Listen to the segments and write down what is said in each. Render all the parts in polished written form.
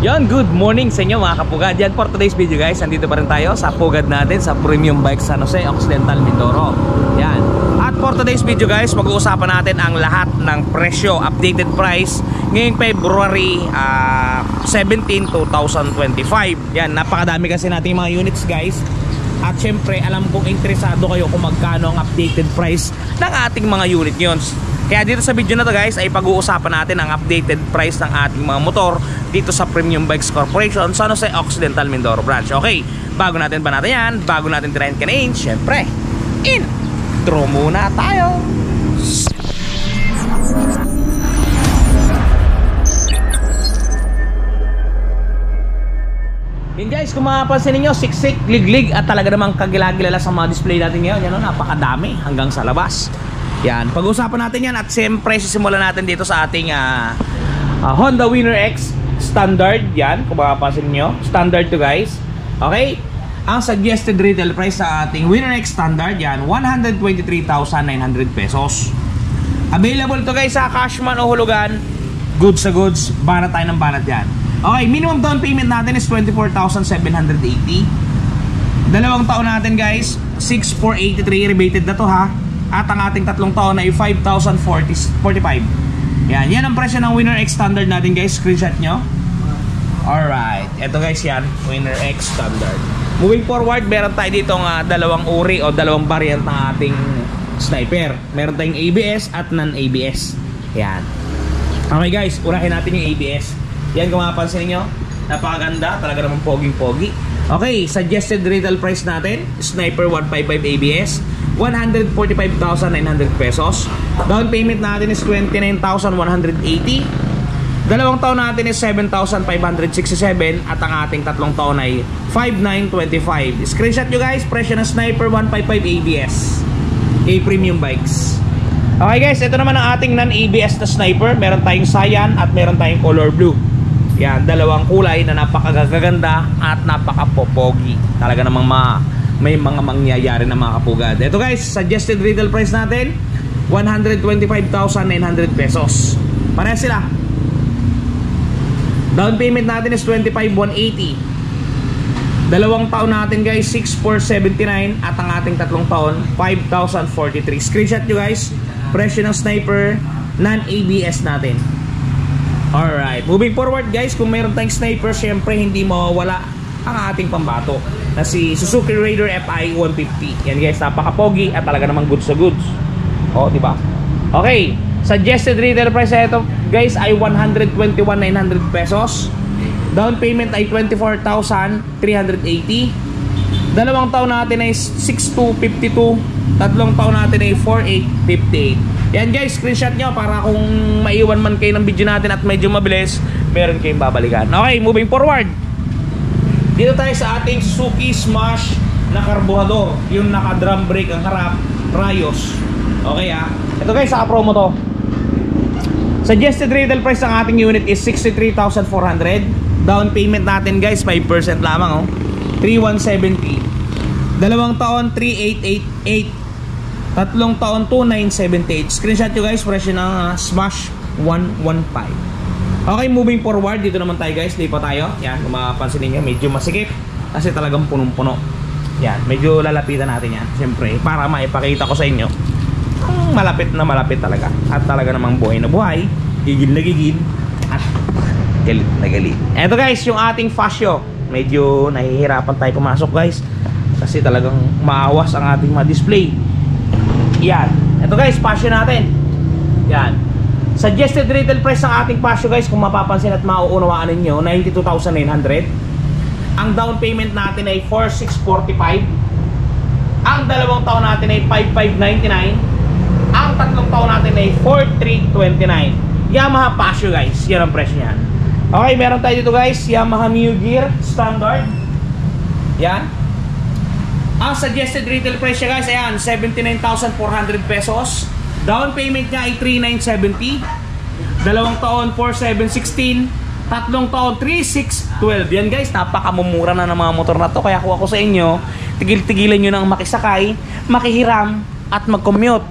Yon, good morning sa inyo mga kapugad. Yan for today's video guys, nandito pa rin tayo sa pugad natin sa Premium Bikes San Jose Occidental, Mindoro. Yan. At for today's video guys, pag-uusapan natin ang lahat ng presyo, updated price ngayong February 17, 2025. Yan, napakadami kasi natin mga units guys. At syempre, alam kong interesado kayo kung magkano ang updated price ng ating mga unit yun. Kaya dito sa video na to guys ay pag-uusapan natin ang updated price ng ating mga motor dito sa Premium Bikes Corporation San Jose Occidental, Mindoro branch. Okay, bago natin yan, bago natin tirahin kanain, syempre, intro muna tayo. Yun guys, kung mapapansin ninyo, siksik, liglig at talaga namang kagilagilala sa mga display natin ngayon. Yan o, napakadami hanggang sa labas. Yan, pag-usapan natin yan at siyempre sisimulan natin dito sa ating Honda Winner X Standard. Yan, kung mapapansin nyo, standard to guys. Okay, ang suggested retail price sa ating Winner X Standard, yan, 123,900 pesos. Available to guys sa Cashman o hulugan. Goods sa goods, banat tayo ng banat yan. Okay, minimum down payment natin is 24,780. Dalawang taon natin guys, 6,483, rebated na to ha. At ang ating tatlong taon ay 5,045. Yan, yan ang presyo ng Winner X Standard natin guys. Screenshot nyo. Alright, eto guys yan, Winner X Standard. Moving forward, meron tayo dito dalawang uri o dalawang variant ng ating sniper. Meron tayong ABS at non-ABS. Yan. Okay guys, unahin natin yung ABS. Yan, kung mapapansin nyo, napakaganda, talaga naman poging-pogi. Okay, suggested retail price natin, Sniper 155 ABS, 145,900 pesos. Down payment natin is 29,180. Dalawang taon natin is 7,567. At ang ating tatlong taon ay 5,925. Screenshot nyo guys, presyo ng Sniper 155 ABS Premium Bikes. Okay guys, ito naman ang ating non-ABS na Sniper. Meron tayong cyan at meron tayong color blue. Yan, dalawang kulay na napakagaganda at napakapopogi. Talaga namang may mga mangyayari na mga kapugad. Ito guys, suggested retail price natin 125,900 pesos. Pareha sila. Down payment natin is 25,180. Dalawang taon natin guys, 6,479. At ang ating tatlong taon, 5,043. Screenshot nyo guys, presyo ng Sniper non-ABS natin. Alright, moving forward guys, kung mayroon tayong Sniper, syempre hindi mawawala ang ating pambato na si Suzuki Raider FI 150. Yan guys, napaka-pogi at talaga namang goods sa goods. O, diba? Okay, suggested retail price ito guys ay 121,900 pesos. Down payment ay 24,380. Dalawang taon natin ay 6,252. Tatlong taon natin ay 4,858. Yan guys, screenshot nyo para kung maiwan man kayo ng video natin at medyo mabilis, meron kayong babalikan. Okay, moving forward. Dito tayo sa ating Suzuki Smash na karburador. Yung naka-drum brake ang harap, Rayos. Okay ito guys, sa promo to. Suggested retail price ng ating unit is 63,400. Down payment natin guys, 5% lamang 3,170. Dalawang taon, 3,888. Tatlong taon, 2,978. Screenshot nyo guys, presyo ng Smash 115. Okay, moving forward, dito naman tayo guys, lipat tayo. Yan, kung mapapansin niyo, medyo masikip kasi talagang punong-puno. Yan, medyo lalapitan natin yan. Siyempre, para maipakita ko sa inyo malapit na malapit talaga. At talaga namang buhay na buhay, gigil na gigil, at galit na galit. Eto guys, yung ating fascio. Medyo nahihirapan tayo pumasok guys kasi talagang maawas ang ating mga display. Yan, ito guys, pasyo natin. Yan, suggested retail price ng ating pasyo guys, kung mapapansin at mauunawaan ninyo, 92,900. Ang down payment natin ay 4,645. Ang dalawang taon natin ay 5,599. Ang tatlong taon natin ay 4,329. Yamaha pasyo guys, yan ang presyo niyan. Okay, meron tayo dito guys, Yamaha Mio Gear Standard. Yan. Ang suggested retail price niya guys, ayan, 79,400 pesos. Down payment niya ay 3,970. Dalawang taon, 4,716. Tatlong taon, 3,612. Yan guys, napakamumura na ng mga motor na to. Kaya kung ako sa inyo, tigil-tigilan nyo nang makisakay, makihiram, at mag-commute.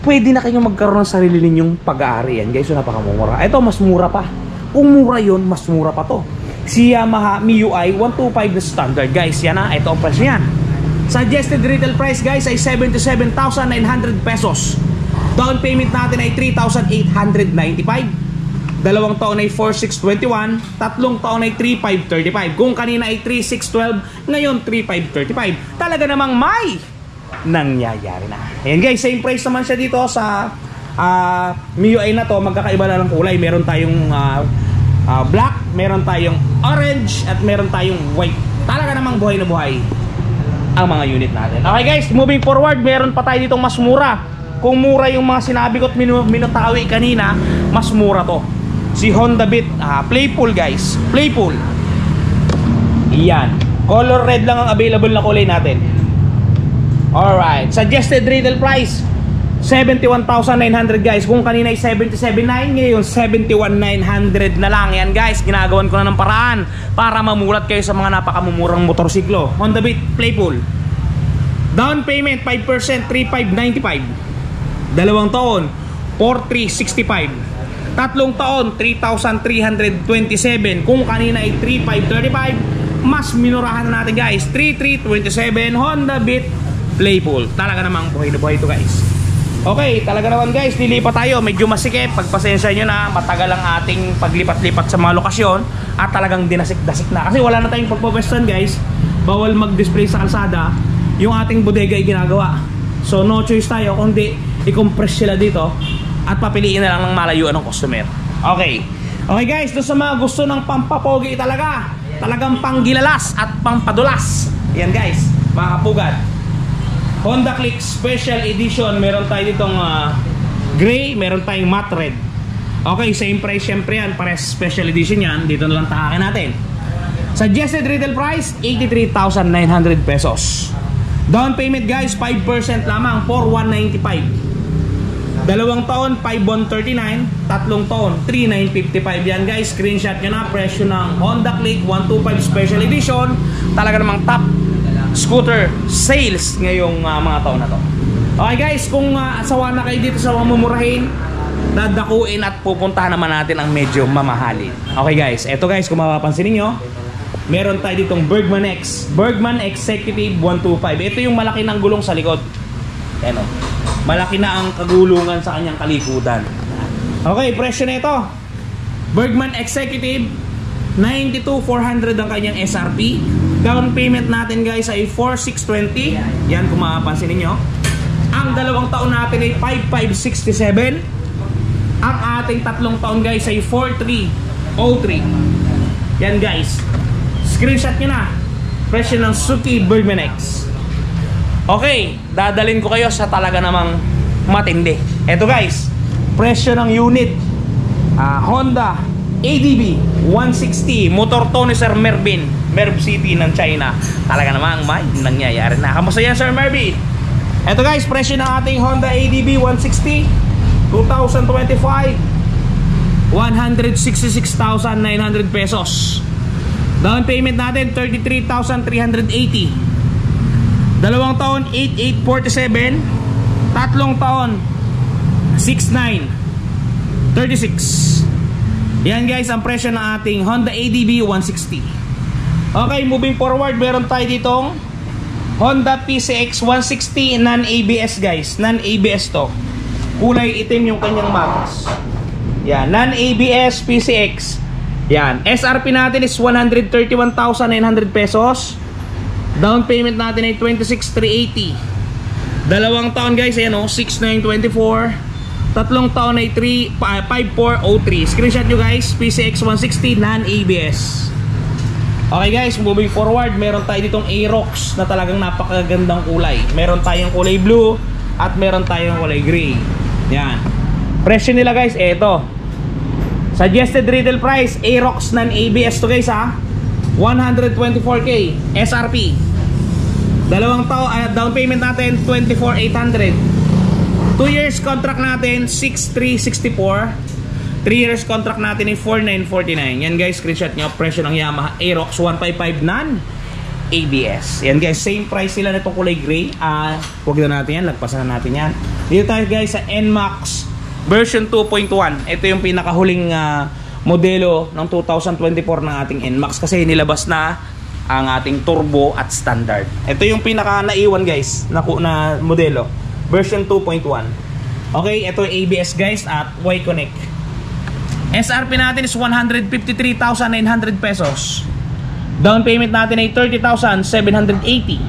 Pwede na kayong magkaroon ng sarili ninyong pag-aari. Yan guys, so napakamumura. Ito, mas mura pa. Kung mura yun, mas mura pa to. si Yamaha MIUI 125 na standard guys. Yan na, ito ang price yan. Suggested retail price guys ay 77,900 pesos. Down payment natin ay 3,895. 2 taon ay 4,621. 3 taon ay 3,535. Kung kanina ay 3,612, ngayon 3,535. Talaga namang may nangyayari na. Ayan guys, same price naman siya dito sa MIUI na to. Magkakaiba na ng kulay. Meron tayong black, meron tayong orange, at meron tayong white. Talaga namang buhay na buhay ang mga unit natin. Okay guys, moving forward, meron pa tayo ditong mas mura. Kung mura yung mga sinabi ko at minutawi kanina, mas mura to. Si Honda Beat, Playful guys, Playful. Iyan, color red lang ang available na kulay natin. Alright, suggested retail price 71,900 guys. Kung kanina ay 77,900, ngayon 71,900 na lang. Yan guys, ginagawan ko na ng paraan para mamulat kayo sa mga napakamumurang motorsiklo. Honda Beat, Playful. Down payment 5%, 3,595. 2 taon 4,365. 3 taon 3,327. Kung kanina ay 3,535, mas minurahan na natin guys, 3,327. Honda Beat, Playful. Talaga namang buhay na buhay ito guys. Okay, talaga naman guys, nilipat tayo. Medyo masikip, pagpasensya nyo na. Matagal ang ating paglipat-lipat sa mga lokasyon at talagang dinasik-dasik na. Kasi wala na tayong pagpapwestuhan guys. Bawal mag-display sa kalsada. Yung ating bodega ay ginagawa. So no choice tayo kundi i-compress sila dito at papiliin na lang ng malayuan ng customer. Okay. Okay guys, doon sa mga gusto ng pampapogi talaga, talagang panggilalas at pampadulas. Yan guys, mga kapugad. Honda Click Special Edition. Meron tayo ditong gray, meron tayong matte red. Okay, same price syempre yan. Pares special edition yan. Dito na lang takakin natin. Suggested retail price 83,900 pesos. Down payment guys 5% lamang, 4,195. 2 taon 5,139. 3 taon 3,955. Yan guys, screenshot nyo na. Presyo ng Honda Click 125 Special Edition. Talaga namang top scooter sales ngayong mga taon na to. Okay guys, kung asawa na kayo dito sa mga mumurahin, dadakuin at pupuntahan naman natin ang medyo mamahalin. Okay guys, eto guys, kung mapapansin niyo, meron tayo ditong Bergman X, Bergman Executive 125. Ito yung malaki ng gulong sa likod. Ayan o, malaki na ang kagulungan sa kanyang kalikudan. Okay, presyo na ito, Bergman Executive 92,400 ang kanyang SRP. Down payment natin guys ay 4,620. Yan kung mapapansin niyo. Ang 2 taon natin ay 5,567. Ang ating 3 taon guys ay 4,303. Yan guys, screenshot nyo na. Presyo ng Suzuki Bergman X. Okay, dadalhin ko kayo sa talaga namang matindi. Eto guys, presyo ng unit, Honda ADB 160, motor to ni Sir Mervin, Merv City ng China. Talaga namang may nangyayari na. Kamusta yan Sir Mervin? Eto guys, presyo ng ating Honda ADB 160 2025, 166,900 pesos. Down payment natin 33,380. 2 taon 8,847. 3 taon 6,936. Yan guys ang presyo ng ating Honda ADB 160. Okay, moving forward, meron tayo ditong Honda PCX 160 non-ABS guys. Non-ABS to. Kulay itim yung kanyang mags. Yan, non-ABS PCX. Yan, SRP natin is 131,900 pesos. Down payment natin ay 26,380. 2 taon guys, ayan o, 6,924. 3 taon ay 5,403. Screenshot nyo guys, PCX 160 non-ABS. Okay guys, moving forward, meron tayo ditong Aerox na talagang napakagandang kulay. Meron tayong kulay blue at meron tayong kulay gray. Yan. Presyo nila guys, eto. Suggested retail price, Aerox non-ABS to guys ha, 124K SRP. 2 taon, down payment natin 24,800. 2 years contract natin 6,364. 3 years contract natin ay 4,949. Yan guys, screenshot nyo. Presyo ng Yamaha Aerox 155 non-ABS. Yan guys, same price sila nitong kulay gray. Huwag na natin yan, lagpasan na natin yan. Dito tayo guys sa NMAX version 2.1. Ito yung pinakahuling modelo ng 2024 ng ating NMAX kasi nilabas na ang ating turbo at standard. Ito yung pinaka naiwan guys na modelo, version 2.1. Okay, ito yung ABS guys at Y-Connect. SRP natin is 153,900 pesos. Down payment natin ay 30,780.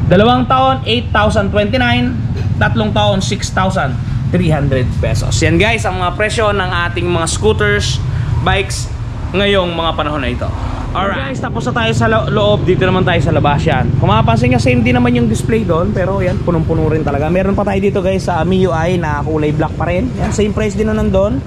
2 taon 8,029, 3 taon 6,300 pesos. Yan guys ang mga presyo ng ating mga scooters, bikes ngayong mga panahon na ito. Alright guys, tapos na tayo sa loob. Dito naman tayo sa labas yan. Kung mapapansin nyo, same din naman yung display doon. Pero yan, punong-puno rin talaga. Meron pa tayo dito guys sa MIUI na kulay black pa rin. Yan, same price din na nandun.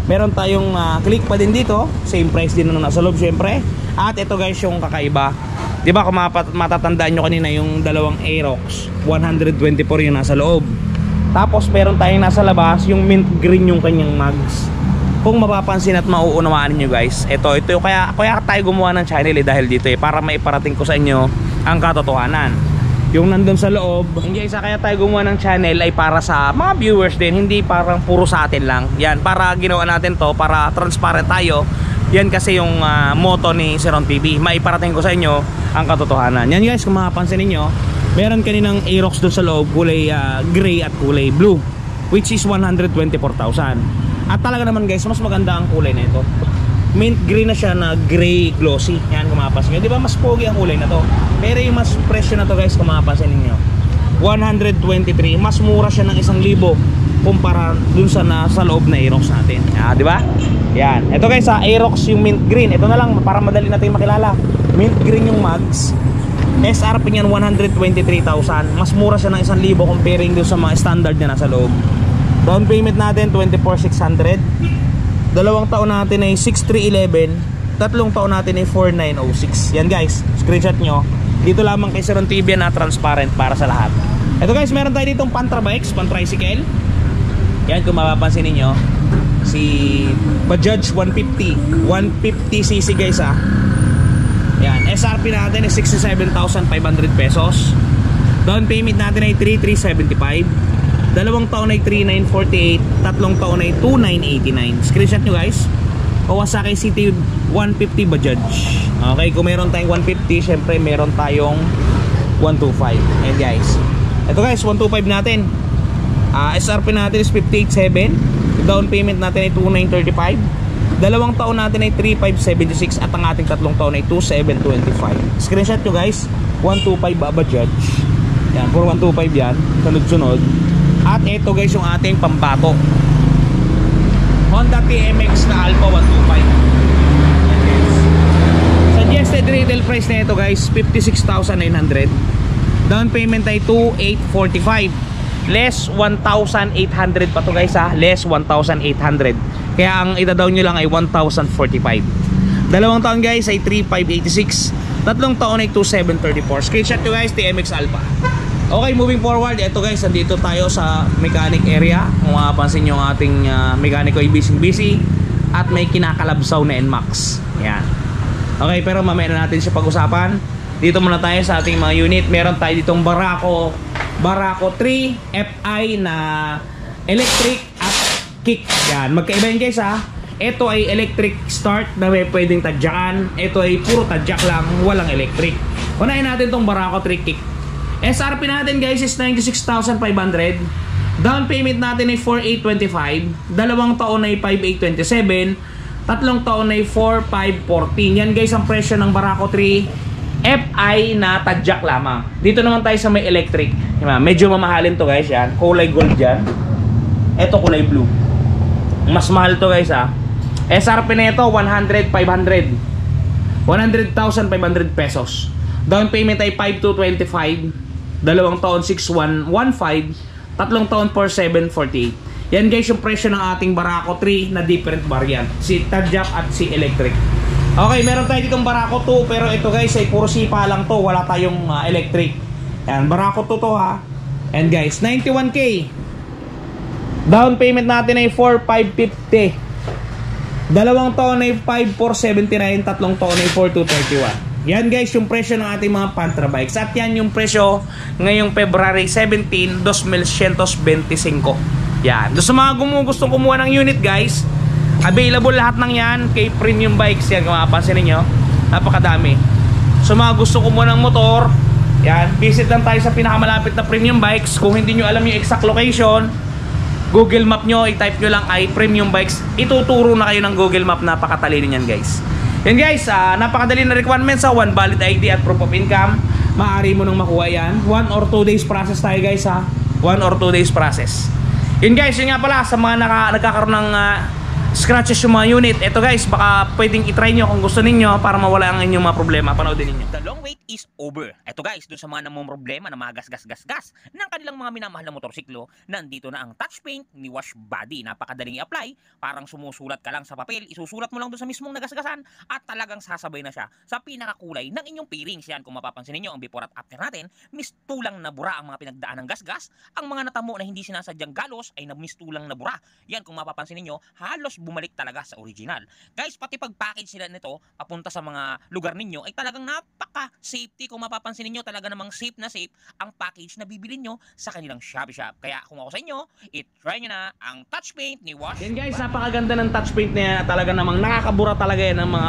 Meron tayong click pa din dito. Same price din na nasa loob syempre. At ito guys yung kakaiba. Diba kung matatandaan nyo kanina yung dalawang Aerox 124 yung nasa loob. Tapos meron tayong nasa labas yung mint green yung kanyang mags. Kung mapapansin at mauunawaan niyo guys, ito yung kaya tayo gumawa ng channel dahil dito para maiparating ko sa inyo ang katotohanan. Yung nandun sa loob, hindi isa kaya tayo gumawa ng channel ay para sa mga viewers din, hindi parang puro sa atin lang. Yan, para ginawa natin to, para transparent tayo. Yan kasi yung motto ni Seron TV, maiparating ko sa inyo ang katotohanan. Yan guys, kung mapapansin niyo, meron kaninang Aerox doon sa loob, kulay gray at kulay blue, which is 124,000. At talaga naman guys, mas maganda ang kulay na ito. Mint green na siya na gray glossy. Yan kung mapapansin nyo. Di ba mas pogi ang kulay na to? Pero yung mas presyo na to guys, kung mapapansin nyo, 123. Mas mura siya ng 1,000 kumpara dun sa loob na Aerox natin. Di ba? Yan. Ito guys, Aerox yung mint green. Ito na lang para madali natin makilala. Mint green yung mags. SRP niyan 123,000. Mas mura siya ng 1,000 comparing dun sa mga standard na nasa loob. Down payment natin 24,600. 2 taon natin ay 6,311. 3 taon natin ay 4,906. Yan guys, screenshot nyo. Dito lamang kay Seron TV na transparent para sa lahat. Ito guys, meron tayo ditong pantra bikes, pan-tricycle. Yan kung mapapansin niyo, si Bajaj 150 150cc guys Yan, SRP natin ay 67,500 pesos. Down payment natin ay 3,375. 2 taon ay 3,948, 3 taon ay 2,989. Screenshot nyo guys. Kawasaki City 150 Bajaj. Okay, kung meron tayong 150, syempre meron tayong 125. Ayan guys. Ito guys, 125 natin. SRP natin is 58,700. Down payment natin ay 2,935. 2 taon natin ay 3,576 at ang ating 3 taon ay 2,725. Screenshot nyo guys. 125 Bajaj. Yan, puro 125 yan. Sunod-sunod. At ito guys yung ating pambato, Honda TMX na Alpha 125. Suggested retail price na ito guys 56,900. Down payment ay 2,845. Less 1,800 pa to guys less 1,800. Kaya ang ida-down nyo lang ay 1,045. 2 taon guys ay 3,586. 3 taon ay 2,734. Screenshot nyo guys, TMX Alpha. Okay, moving forward, ito guys, nandito tayo sa mechanic area. Kung mapapansin nyo ang ating mekaniko ay busy at may kinakalabsaw na NMAX. Yan. Okay, pero mamaya na natin siya pag-usapan. Dito muna tayo sa ating mga unit. Meron tayo ditong Barako 3 FI na electric at kick. Yan, magkaiba yun guys Ito ay electric start na may pwedeng tadyakan. Ito ay puro tadyak lang, walang electric. Unahin natin itong Barako 3 kick. SRP natin guys is 96,500. Down payment natin ay 4,825. 2 taon ay 5,827. 3 taon ay 4,514. Yan guys ang presyo ng Barako 3 FI na tadyak lamang. Dito naman tayo sa may electric. Medyo mamahalin to guys yan. Kulay gold yan. Ito kulay blue. Mas mahal to guys SRP na ito 100,500. 100,500 pesos. Down payment ay 5,225. 2 taon 6,115. 3 taon 4,748. Yan guys yung presyo ng ating Barako 3 na different variant, si tadyak at si electric. Okay, meron tayo ditong Barako 2, pero ito guys ay puro sipa lang to, wala tayong electric. Yan, Barako 2 to And guys, 91k. Down payment natin ay 4,550. 2 taon ay 5,479. 3 taon ay 4,231. Yan guys yung presyo ng ating mga Pantra bikes. At yan yung presyo ngayong February 17, 2025. Yan. Doon sa mga gustong kumuha ng unit guys, Available lahat ng yan kay Premium Bikes yan, kung mapapansin ninyo. Napakadami. So mga gusto ko muna ng motor, yan, visit lang tayo sa pinakamalapit na Premium Bikes. Kung hindi nyo alam yung exact location, Google Map nyo, i-type nyo lang ay Premium Bikes. Ituturo na kayo ng Google Map. Napakatalino yan guys. Yan guys, napakadali na requirements sa one valid ID at proof of income. Maaari mo nang makuha yan. 1 or 2 days process tayo guys ha. 1 or 2 days process. Yun guys, yun nga pala sa mga nagkakaroon ng scratches yung mga unit. Ito guys, baka pwedeng itry nyo kung gusto ninyo para mawala ang inyong mga problema. Panoodin ninyo. The long wait is over. Ito guys, dun sa mga namumroblema na mga gas-gas-gas-gas ng kanilang mga minamahal na motorsiklo, nandito na ang touch paint ni Wash Body. Napakadaling i-apply. Parang sumusulat ka lang sa papel, isusulat mo lang dun sa mismong nagasgasan at talagang sasabay na siya sa pinakakulay ng inyong pairings. Yan, kung mapapansin niyo ang before at after natin, mistulang na bura ang mga pinagdaan ng gasgas. Ang mga natamo na hindi sinasadyang galos ay mistulang na bura. Yan, kung mapapansin niyo, halos bumalik talaga sa original. Guys, pati pag-package sila nito papunta sa mga lugar ninyo ay talagang napaka-safety. Kung mapapansin niyo, talaga namang safe na safe ang package na bibilin nyo sa kanilang Shopee Shop. Kaya kung ako sa inyo, i-try nyo na ang touch paint ni Wash. Yan guys, napakaganda ng touch paint na yan. Talaga namang nakakabura talaga yan ng mga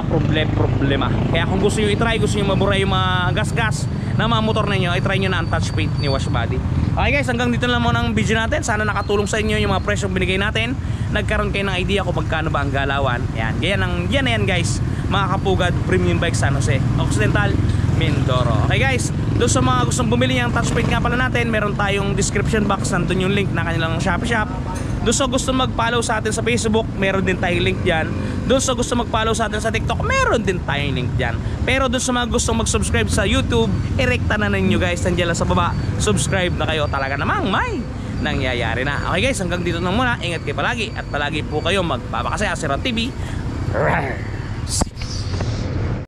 problema. Kaya kung gusto nyo i-try, gusto nyo mabura yung mga gas-gas na mga motor ninyo, i-try nyo na ang touch paint ni Wash Body. Okay guys, hanggang dito lang muna ang video natin. Sana nakatulong sa inyo yung mga presyong binigay natin. Nagkaroon kayo ng idea kung magkano ba ang galawan. Yan, yan guys, mga kapugad Premium Bike San Jose Occidental, Mindoro. Okay guys, doon sa mga gustong bumili ng touch paint nga pala natin, meron tayong description box, nandun yung link na kanilang Shopee Shop. Doon sa gusto mag-follow sa atin sa Facebook, meron din tayong link dyan. Doon sa gusto mag-follow sa atin sa TikTok, meron din tayong link dyan. Pero doon sa mga gustong mag-subscribe sa YouTube, erekta na ninyo guys, nandiyan lang sa baba, subscribe na kayo. Talaga namang may nangyayari na. Okay guys, hanggang dito na muna. Ingat kayo palagi at palagi po kayo magpapakasaya sa Ron TV.